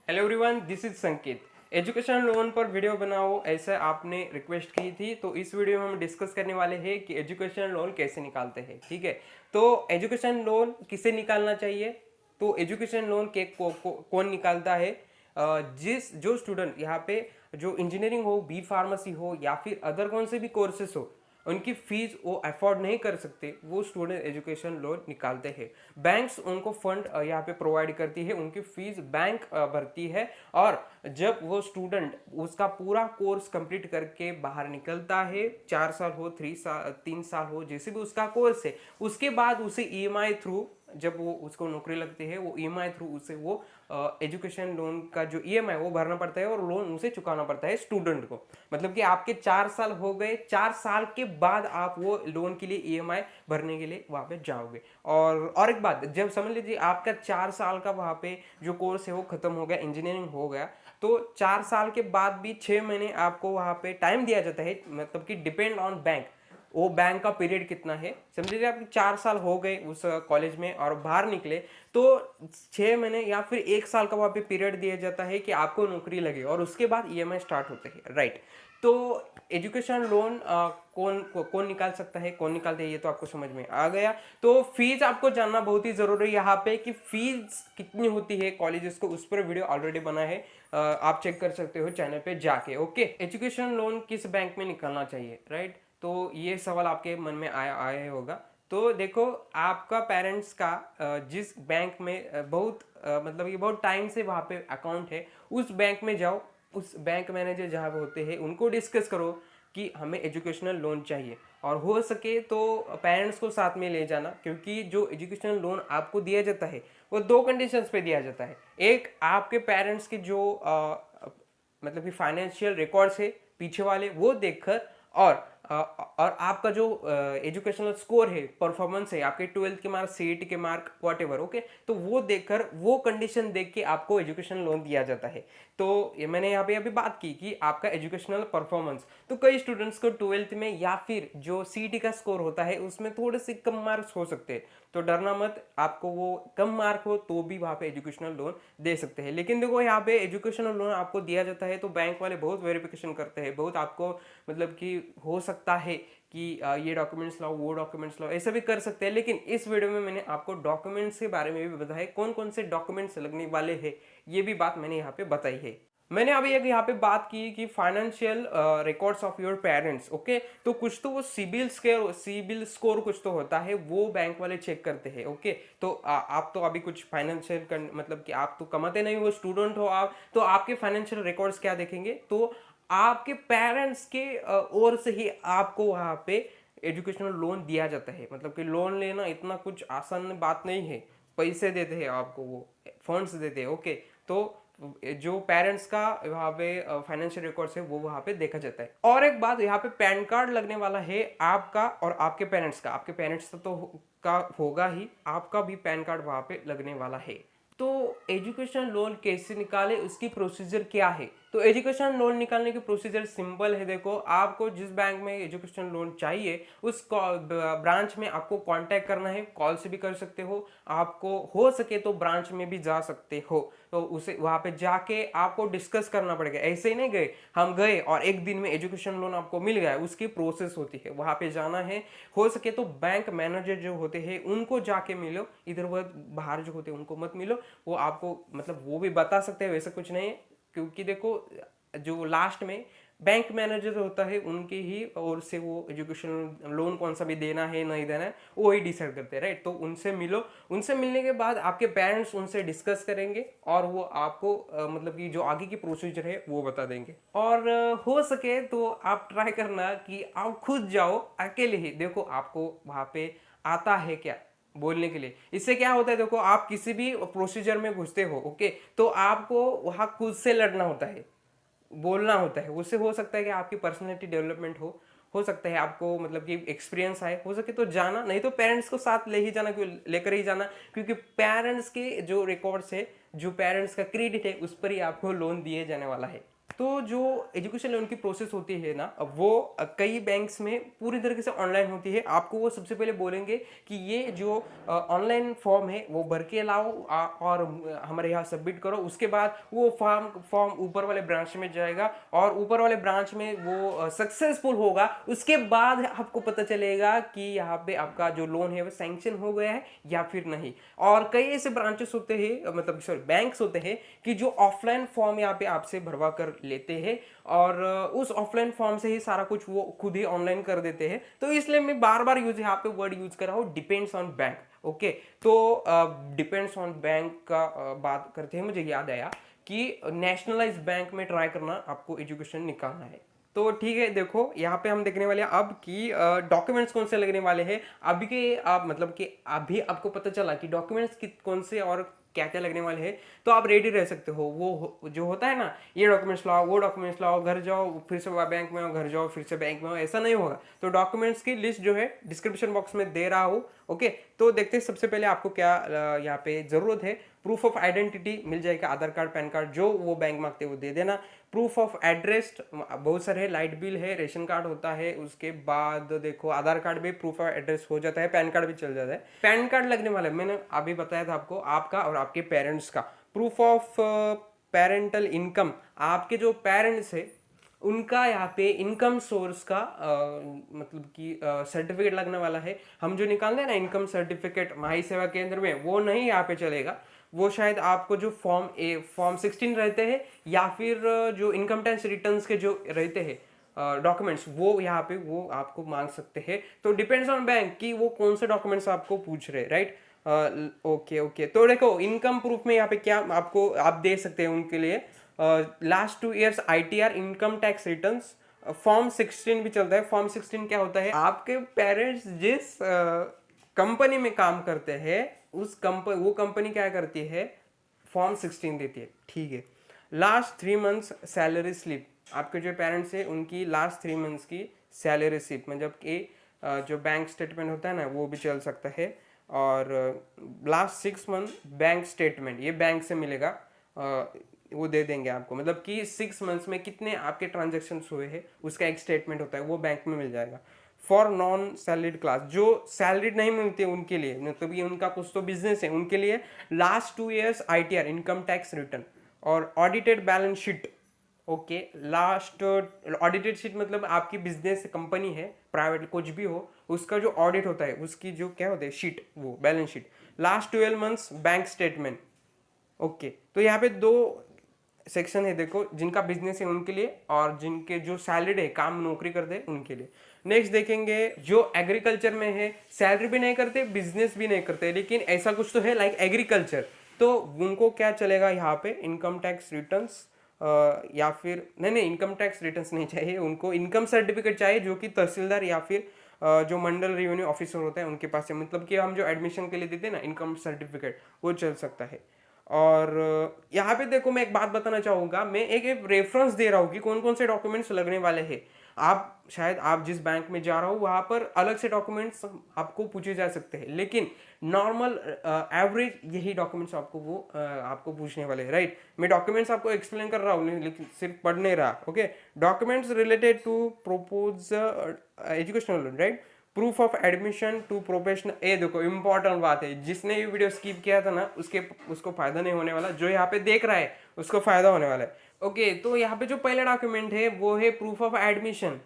Hello everyone, this is संकेत। Education loan पर video बनाओ ऐसा आपने रिक्वेस्ट की थी, तो इस वीडियो में हम डिस्कस करने वाले हैं कि एजुकेशन लोन कैसे निकालते हैं। ठीक है, तो एजुकेशन लोन किसे निकालना चाहिए? तो एजुकेशन लोन के कौन निकालता है? जिस जो स्टूडेंट यहाँ पे जो इंजीनियरिंग हो, बी फार्मेसी हो या फिर अदर कौन से भी कोर्सेस हो, उनकी फीस वो अफोर्ड नहीं कर सकते, वो स्टूडेंट एजुकेशन लोन निकालते हैं। बैंक्स उनको फंड यहाँ पे प्रोवाइड करती है, उनकी फीस बैंक भरती है। और जब वो स्टूडेंट उसका पूरा कोर्स कंप्लीट करके बाहर निकलता है, 4 साल हो, 3 साल, 3 साल हो, जैसे भी उसका कोर्स है, उसके बाद उसे ईएमआई थ्रू, जब वो उसको नौकरी लगती है, वो ईएमआई थ्रू उसे वो एजुकेशन लोन का जो ईएमआई वो भरना पड़ता है और लोन उसे चुकाना पड़ता है स्टूडेंट को। मतलब कि आपके 4 साल हो गए, 4 साल के बाद आप वो लोन के लिए ईएमआई भरने के लिए वहां पे जाओगे। और एक बात, जब समझ लीजिए आपका 4 साल का वहां पे जो कोर्स है वो खत्म हो गया, इंजीनियरिंग हो गया, तो 4 साल के बाद भी 6 महीने आपको वहां पे टाइम दिया जाता है। मतलब कि डिपेंड ऑन बैंक, वो बैंक का पीरियड कितना है। समझ लीजिए आपके 4 साल हो गए उस कॉलेज में और बाहर निकले, तो 6 महीने या फिर 1 साल का वहाँ पे पीरियड दिया जाता है कि आपको नौकरी लगे, और उसके बाद ईएमआई स्टार्ट होते हैं, राइट। तो एजुकेशन लोन कौन निकाल सकता है, कौन निकालते हैं, ये तो आपको समझ में आ गया। तो फीस आपको जानना बहुत ही जरूरी है यहाँ पे कि फीस कितनी होती है कॉलेजेस को, उस पर वीडियो ऑलरेडी बना है, आप चेक कर सकते हो चैनल पे जाके। ओके, एजुकेशन लोन किस बैंक में निकालना चाहिए, राइट। तो ये सवाल आपके मन में आया आया होगा। तो देखो, आपका पेरेंट्स का जिस बैंक में बहुत मतलब ये बहुत टाइम से वहाँ पे अकाउंट है, उस बैंक में जाओ, उस बैंक मैनेजर जहाँ पे होते हैं उनको डिस्कस करो कि हमें एजुकेशनल लोन चाहिए। और हो सके तो पेरेंट्स को साथ में ले जाना, क्योंकि जो एजुकेशनल लोन आपको दिया जाता है वो 2 कंडीशंस पे दिया जाता है। एक, आपके पेरेंट्स के जो मतलब कि फाइनेंशियल रिकॉर्ड्स है पीछे वाले, वो देखकर, और और आपका जो एजुकेशनल स्कोर है, परफॉर्मेंस है, आपके 12th के मार्क्स, सीईटी के मार्क, वॉट एवर, ओके, तो वो देखकर, वो कंडीशन देख के आपको एजुकेशन लोन दिया जाता है। तो ये मैंने यहाँ पे अभी बात की कि आपका एजुकेशनल परफॉर्मेंस, तो कई स्टूडेंट्स को 12th में या फिर जो सीईटी का स्कोर होता है उसमें थोड़े से कम मार्क्स हो सकते हैं, तो डरना मत, आपको वो कम मार्क हो तो भी वहाँ पे एजुकेशनल लोन दे सकते हैं। लेकिन देखो, यहाँ पे एजुकेशनल लोन आपको दिया जाता है तो बैंक वाले बहुत वेरिफिकेशन करते हैं, बहुत आपको मतलब कि हो सकता है कि ये डॉक्यूमेंट्स लाओ, वो डॉक्यूमेंट्स लाओ, ऐसा भी कर सकते हैं। लेकिन इस वीडियो में मैंने आपको डॉक्यूमेंट्स के बारे में भी बताया, कौन कौन से डॉक्यूमेंट्स लगने वाले हैं, ये भी बात मैंने यहाँ पे बताई है। मैंने अभी एक यहाँ पे बात की कि financial records of your parents, okay, तो कुछ तो वो सिबिल स्कोर कुछ तो होता है, वो बैंक वाले चेक करते हैं। ओके, तो आप तो अभी कुछ फाइनेंशियल मतलब कि आप तो कमाते नहीं हो, स्टूडेंट हो आप, तो आपके फाइनेंशियल रिकॉर्ड्स क्या देखेंगे, तो आपके पेरेंट्स के ओर से ही आपको वहाँ पे एजुकेशनल लोन दिया जाता है। मतलब कि लोन लेना इतना कुछ आसान बात नहीं है, पैसे देते हैं आपको, वो फंड्स देते हैं। ओके, तो जो पेरेंट्स का वहाँ पे फाइनेंशियल रिकॉर्ड्स है वो वहाँ पे देखा जाता है। और एक बात, यहाँ पे पैन कार्ड लगने वाला है आपका और आपके पेरेंट्स का। आपके पेरेंट्स का तो का होगा ही, आपका भी पैन कार्ड वहाँ पे लगने वाला है। तो एजुकेशन लोन कैसे निकाले, उसकी प्रोसीजर क्या है? तो एजुकेशन लोन निकालने की प्रोसीजर सिंपल है। देखो, आपको जिस बैंक में एजुकेशन लोन चाहिए उस ब्रांच में आपको कांटेक्ट करना है, कॉल से भी कर सकते हो, आपको हो सके तो ब्रांच में भी जा सकते हो। तो उसे वहां पे जाके आपको डिस्कस करना पड़ेगा। ऐसे ही नहीं गए, हम गए और एक दिन में एजुकेशन लोन आपको मिल गया, उसकी प्रोसेस होती है, वहां पे जाना है। हो सके तो बैंक मैनेजर जो होते हैं उनको जाके मिलो, इधर उधर बाहर जो होते हैं उनको मत मिलो, वो आपको मतलब वो भी बता सकते हैं, वैसा कुछ नहीं है। क्योंकि देखो, जो लास्ट में बैंक मैनेजर होता है उनके ही और से वो एजुकेशन लोन कौन सा भी देना है नहीं देना है वो ही डिसाइड करते हैं, राइट। तो उनसे मिलो, उनसे मिलने के बाद आपके पेरेंट्स उनसे डिस्कस करेंगे और वो आपको मतलब कि जो आगे की प्रोसीजर है वो बता देंगे। और हो सके तो आप ट्राई करना कि आप खुद जाओ अकेले ही। देखो, आपको वहाँ पे आता है क्या बोलने के लिए, इससे क्या होता है, देखो आप किसी भी प्रोसीजर में घुसते हो, ओके, तो आपको वहाँ खुद से लड़ना होता है, बोलना होता है। उससे हो सकता है कि आपकी पर्सनैलिटी डेवलपमेंट हो सकता है आपको मतलब कि एक्सपीरियंस आए, हो सके तो जाना, नहीं तो पेरेंट्स को साथ ले ही जाना, क्यों लेकर ही जाना, क्योंकि पेरेंट्स के जो रिकॉर्ड्स है, जो पेरेंट्स का क्रेडिट है, उस पर ही आपको लोन दिए जाने वाला है। तो जो एजुकेशन लोन की प्रोसेस होती है ना, वो कई बैंक्स में पूरी तरीके से ऑनलाइन होती है। आपको वो सबसे पहले बोलेंगे कि ये जो ऑनलाइन फॉर्म है वो भर के लाओ और हमारे यहाँ सबमिट करो। उसके बाद वो फॉर्म ऊपर वाले ब्रांच में जाएगा और ऊपर वाले ब्रांच में वो सक्सेसफुल होगा। उसके बाद आपको पता चलेगा कि यहाँ पे आपका जो लोन है वो सैंक्शन हो गया है या फिर नहीं। और कई ऐसे ब्रांचेस होते हैं, मतलब सॉरी बैंक्स होते हैं कि जो ऑफलाइन फॉर्म यहाँ पे आपसे भरवा कर लेते हैं और उस ऑफलाइन फॉर्म से ही सारा कुछ वो खुद ही ऑनलाइन कर देते हैं। तो इसलिए मैं बार बार यहाँ पे वर्ड यूज कर रहा हूँ, डिपेंड्स ऑन बैंक। ओके, तो डिपेंड्स ऑन बैंक का बात करते हैं, मुझे याद आया कि नेशनलाइज बैंक में ट्राई करना, आपको एजुकेशन निकालना है। तो ठीक है, देखो यहाँ पे हम देखने वाले हैं अब कि डॉक्यूमेंट्स कौन से लगने वाले हैं। अभी के आप मतलब कि अभी आपको पता चला कि डॉक्यूमेंट्स कौन से और क्या क्या लगने वाले हैं, तो आप रेडी रह सकते हो। जो होता है ना, ये डॉक्यूमेंट्स लाओ, वो डॉक्यूमेंट्स लाओ, घर जाओ फिर से बैंक में आओ, घर जाओ फिर से बैंक में आओ, ऐसा नहीं होगा। तो डॉक्यूमेंट्स की लिस्ट जो है डिस्क्रिप्शन बॉक्स में दे रहा हूँ। ओके, तो देखते हैं सबसे पहले आपको क्या यहाँ पे जरूरत है। प्रूफ ऑफ आइडेंटिटी मिल जाएगा, आधार कार्ड, पैन कार्ड, जो वो बैंक मांगते हैं वो दे देना। प्रूफ ऑफ एड्रेस बहुत सारे है, लाइट बिल है, रेशन कार्ड होता है। उसके बाद देखो आधार कार्ड भी प्रूफ ऑफ एड्रेस हो जाता है, पैन कार्ड भी चल जाता है। पैन कार्ड लगने वाला है, मैंने अभी बताया था आपको, आपका और आपके पेरेंट्स का। प्रूफ ऑफ पेरेंटल इनकम, आपके जो पेरेंट्स है उनका यहाँ पे इनकम सोर्स का मतलब कि सर्टिफिकेट लगने वाला है। हम जो निकालते हैं ना इनकम सर्टिफिकेट माही सेवा केंद्र में, वो नहीं यहाँ पे चलेगा। वो शायद आपको जो फॉर्म 16 रहते हैं या फिर जो इनकम टैक्स रिटर्न्स के जो रहते हैं डॉक्यूमेंट्स, वो यहाँ पे वो आपको मांग सकते हैं। तो डिपेंड्स ऑन बैंक कि वो कौन से डॉक्यूमेंट्स आपको पूछ रहे, राइट। ओके, तो देखो इनकम प्रूफ में यहाँ पे क्या आपको आप दे सकते हैं उनके लिए। Last 2 years ITR, income tax returns. Form 16 भी चलता है। फॉर्म 16 क्या होता है, आपके पेरेंट्स जिस कंपनी में काम करते हैं वो कंपनी क्या करती है, फॉर्म 16 देती है, ठीक है। लास्ट 3 मंथ्स सैलरी स्लिप, आपके जो पेरेंट्स है उनकी लास्ट 3 मंथ्स की सैलरी स्लिप, मतलब कि जो बैंक स्टेटमेंट होता है ना वो भी चल सकता है। और लास्ट 6 मंथ बैंक स्टेटमेंट, ये बैंक से मिलेगा, वो दे देंगे आपको, मतलब कि 6 मंथ्स में कितने आपके ट्रांजेक्शन हुए हैं उसका एक स्टेटमेंट होता है, वो बैंक में मिल जाएगा। फॉर नॉन सैलरीड क्लास, जो सैलरीड नहीं मिलती उनके लिए, मतलब ये उनका कुछ तो बिजनेस है, उनके लिए last 2 years ITR, income tax return और audited balance sheet. Okay, last audited sheet मतलब आपकी बिजनेस कंपनी है, प्राइवेट कुछ भी हो, उसका जो ऑडिट होता है उसकी जो क्या होता है शीट, वो balance sheet. Last 12 months bank statement. Okay, तो यहाँ पे 2 सेक्शन है देखो, जिनका बिजनेस है उनके लिए और जिनके जो सैलरीड है, काम नौकरी करते हैं उनके लिए। नेक्स्ट देखेंगे जो एग्रीकल्चर में है, सैलरी भी नहीं करते, बिजनेस भी नहीं करते, लेकिन ऐसा कुछ तो है लाइक एग्रीकल्चर, तो उनको क्या चलेगा यहाँ पे, इनकम टैक्स रिटर्न्स या फिर नहीं, इनकम टैक्स रिटर्न्स नहीं चाहिए उनको, इनकम सर्टिफिकेट चाहिए जो कि तहसीलदार या फिर जो मंडल रेवेन्यू ऑफिसर होता है उनके पास है, मतलब कि हम जो एडमिशन के लिए देते हैं ना इनकम सर्टिफिकेट, वो चल सकता है। और यहाँ पे देखो मैं एक बात बताना चाहूँगा, मैं एक रेफरेंस दे रहा हूँ कि कौन कौन से डॉक्यूमेंट्स लगने वाले हैं। आप शायद आप जिस बैंक में जा रहा हो वहाँ पर अलग से डॉक्यूमेंट्स आपको पूछे जा सकते हैं, लेकिन नॉर्मल एवरेज यही डॉक्यूमेंट्स आपको पूछने वाले हैं, राइट। मैं डॉक्यूमेंट्स आपको एक्सप्लेन कर रहा हूँ, लेकिन सिर्फ पढ़ नहीं रहा। Okay, documents related to propose educational loan, right. Proof of admission to professional, ये देखो इंपॉर्टेंट बात है, जिसने ये वीडियो स्किप किया था ना उसको फायदा नहीं होने वाला, जो यहाँ पे देख रहा है उसको फायदा होने वाला है। ओके, तो यहाँ पे जो पहला डॉक्यूमेंट है वो है प्रूफ ऑफ एडमिशन,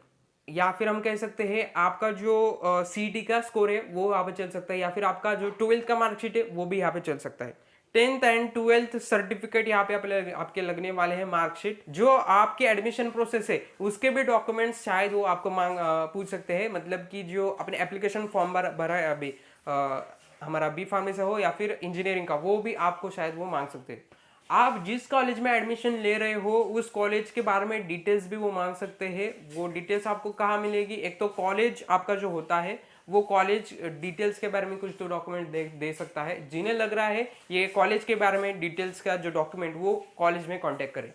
या फिर हम कह सकते हैं आपका जो CET का स्कोर है वो यहाँ पे चल सकता है, या फिर आपका जो 12th का मार्कशीट है वो भी यहाँ पे चल सकता है। 10th एंड 12th सर्टिफिकेट यहाँ पे आपके लगने वाले हैं, मार्कशीट। जो आपके एडमिशन प्रोसेस है उसके भी डॉक्यूमेंट्स शायद वो आपको पूछ सकते हैं, मतलब कि जो अपने एप्लीकेशन फॉर्म भरा है अभी हमारा B.Pharm से हो या फिर इंजीनियरिंग का, वो भी आपको शायद वो मांग सकते हैं। आप जिस कॉलेज में एडमिशन ले रहे हो उस कॉलेज के बारे में डिटेल्स भी वो मांग सकते हैं। वो डिटेल्स आपको कहाँ मिलेगी, एक तो कॉलेज आपका जो होता है वो कॉलेज डिटेल्स के बारे में कुछ तो डॉक्यूमेंट दे सकता है। जिन्हें लग रहा है ये कॉलेज के बारे में डिटेल्स का जो डॉक्यूमेंट, वो कॉलेज में कॉन्टेक्ट करें।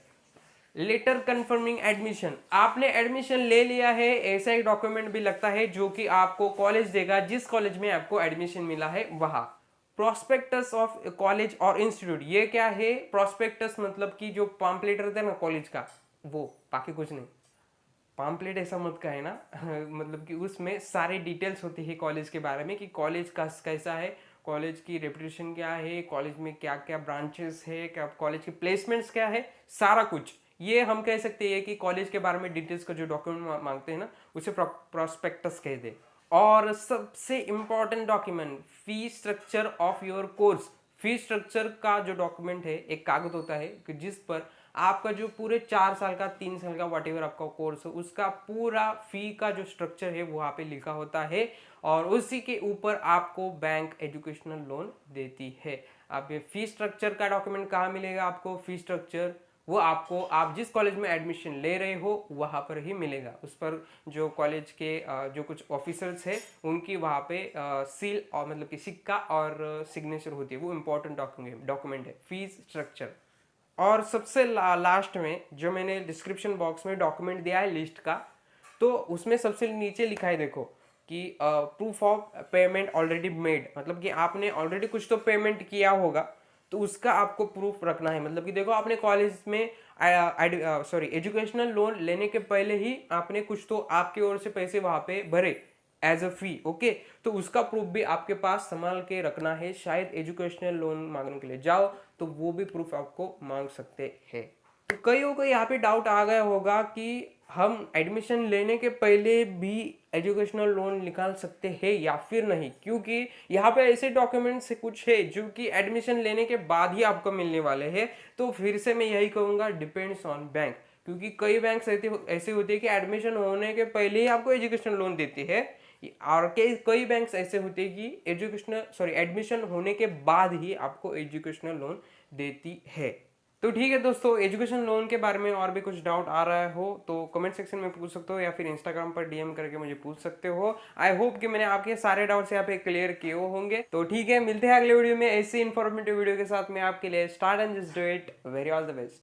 लेटर कंफर्मिंग एडमिशन, आपने एडमिशन ले लिया है, ऐसा एक डॉक्यूमेंट भी लगता है जो कि आपको कॉलेज देगा जिस कॉलेज में आपको एडमिशन मिला है वहाँ। प्रोस्पेक्टस ऑफ कॉलेज और इंस्टीट्यूट, ये क्या है, प्रोस्पेक्टस मतलब कि जो पम्पलेट रहता है ना कॉलेज का, वो, बाकी कुछ नहीं। पाम्पलेट ऐसा मत कहे ना मतलब कि उसमें सारी डिटेल्स होती है कॉलेज के बारे में कि कॉलेज का कैसा है, कॉलेज की रेपुटेशन क्या है, कॉलेज में क्या क्या ब्रांचेस है, क्या कॉलेज के प्लेसमेंट्स क्या है, सारा कुछ। ये हम कह सकते हैं कि कॉलेज के बारे में डिटेल्स का जो डॉक्यूमेंट मांगते हैं ना, उसे प्रोस्पेक्टस कह दे। और सबसे important document, fee structure of your course. Fee structure का जो डॉक्यूमेंट है, एक कागज होता है कि जिस पर आपका जो पूरे 4 साल का 3 साल का वट एवर आपका कोर्स है, उसका पूरा फी का जो स्ट्रक्चर है वहाँ पे लिखा होता है, और उसी के ऊपर आपको बैंक एजुकेशनल लोन देती है। अब ये फी स्ट्रक्चर का डॉक्यूमेंट कहाँ मिलेगा आपको? फी स्ट्रक्चर वो आपको, आप जिस कॉलेज में एडमिशन ले रहे हो वहाँ पर ही मिलेगा। उस पर जो कॉलेज के जो कुछ ऑफिसर्स है उनकी वहाँ पे सील और मतलब कि सिक्का और सिग्नेचर होती है, वो इम्पोर्टेंट डॉक्यूमेंट है फीस स्ट्रक्चर। और सबसे लास्ट में जो मैंने डिस्क्रिप्शन बॉक्स में डॉक्यूमेंट दिया है लिस्ट का, तो उसमें सबसे नीचे लिखा है देखो कि proof of payment already made, मतलब कि आपने ऑलरेडी कुछ तो पेमेंट किया होगा, तो उसका आपको प्रूफ रखना है। मतलब कि देखो आपने कॉलेज में एजुकेशनल लोन लेने के पहले ही आपने कुछ तो आपकी ओर से पैसे वहां पे भरे एज अ फी, ओके, तो उसका प्रूफ भी आपके पास संभाल के रखना है। शायद एजुकेशनल लोन मांगने के लिए जाओ तो वो भी प्रूफ आपको मांग सकते हैं। तो कईयों को यहाँ पे डाउट आ गया होगा कि हम एडमिशन लेने के पहले भी एजुकेशनल लोन निकाल सकते हैं या फिर नहीं, क्योंकि यहाँ पे ऐसे डॉक्यूमेंट्स कुछ है जो कि एडमिशन लेने के बाद ही आपको मिलने वाले हैं। तो फिर से मैं यही कहूँगा, डिपेंड्स ऑन बैंक, क्योंकि कई बैंक ऐसे होते हैं कि एडमिशन होने के पहले ही आपको एजुकेशन लोन देते हैं, और कई बैंक्स ऐसे होते हैं कि एडमिशन होने के बाद ही आपको एजुकेशनल लोन देती है। तो ठीक है दोस्तों, एजुकेशन लोन के बारे में और भी कुछ डाउट आ रहा हो तो कमेंट सेक्शन में पूछ सकते हो, या फिर इंस्टाग्राम पर डीएम करके मुझे पूछ सकते हो। आई होप कि मैंने आपके सारे डाउट्स यहाँ पे क्लियर किए होंगे। तो ठीक है, मिलते हैं अगले वीडियो में ऐसी इन्फॉर्मेटिव वीडियो के साथ में आपके लिए। Start and just do it, very all the best.